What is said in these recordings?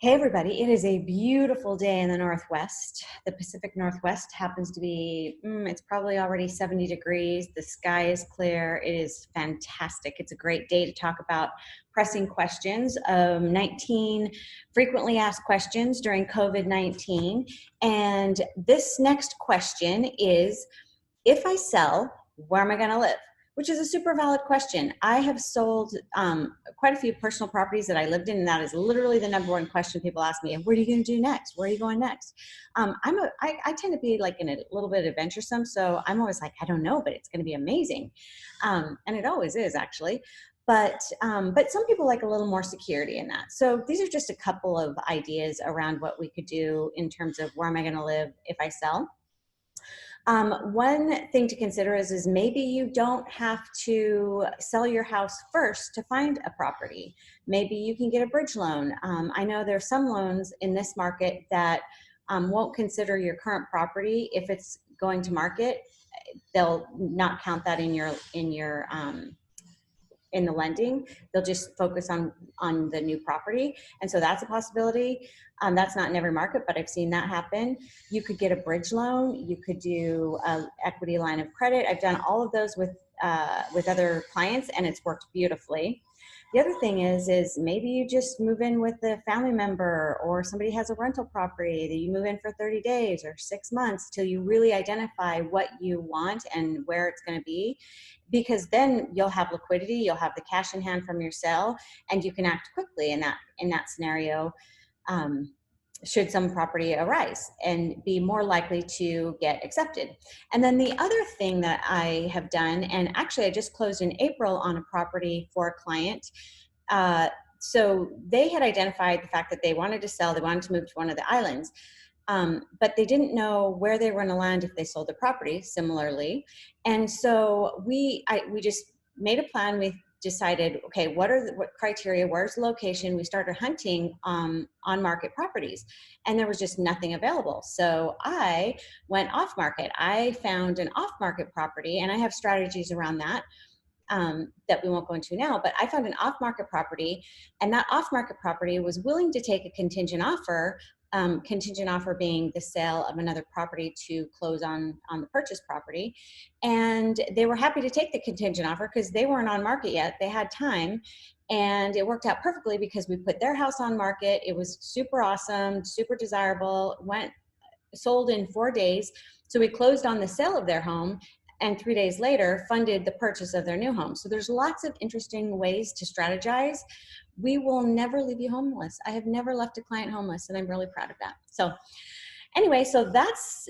Hey everybody, it is a beautiful day in the Northwest. The Pacific Northwest happens to be, it's probably already 70 degrees. The sky is clear. It is fantastic. It's a great day to talk about pressing questions, 19 frequently asked questions during COVID-19. And this next question is, if I sell, where am I going to live? Which is a super valid question. I have sold quite a few personal properties that I lived in, and that is literally the number one question people ask me. What are you going to do next? Where are you going next? I tend to be like in a little bit adventuresome, so I'm always like, I don't know, but it's going to be amazing, and it always is actually. But some people like a little more security in that. So these are just a couple of ideas around what we could do in terms of where am I going to live if I sell. One thing to consider is maybe you don't have to sell your house first to find a property. Maybe you can get a bridge loan. I know there are some loans in this market that won't consider your current property if it's going to market. They'll not count that in in the lending. They'll just focus on the new property, and so that's a possibility. That's not in every market, but I've seen that happen. You could get a bridge loan. You could do an equity line of credit. I've done all of those with other clients, and it's worked beautifully. The other thing is maybe you just move in with a family member, or somebody has a rental property that you move in for 30 days or 6 months till you really identify what you want and where it's going to be, because then you'll have liquidity, you'll have the cash in hand from your sale, and you can act quickly in that scenario. Should some property arise and be more likely to get accepted. And then the other thing that I have done, and actually I just closed in April on a property for a client. So they had identified the fact that they wanted to sell, they wanted to move to one of the islands, but they didn't know where they were going to land if they sold the property similarly. And so we just made a plan. We decided, okay, what criteria, where's the location? We started hunting on market properties, and there was just nothing available. So I went off market. I found an off market property, and I have strategies around that that we won't go into now, but I found an off market property, and that off market property was willing to take a contingent offer being the sale of another property to close on the purchase property. And they were happy to take the contingent offer because they weren't on market yet. They had time, and it worked out perfectly because we put their house on market. It was super awesome, super desirable, sold in 4 days. So we closed on the sale of their home, and 3 days later funded the purchase of their new home. So there's lots of interesting ways to strategize. We will never leave you homeless. I have never left a client homeless, and I'm really proud of that. So anyway, so that's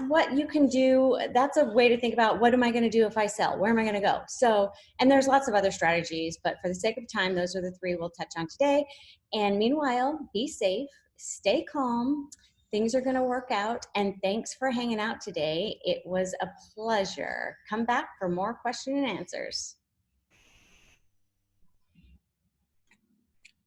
what you can do. That's a way to think about, what am I going to do if I sell? Where am I going to go? So, and there's lots of other strategies, but for the sake of time, those are the three we'll touch on today. And meanwhile, be safe, stay calm. Things are going to work out. And thanks for hanging out today. It was a pleasure. Come back for more question and answers.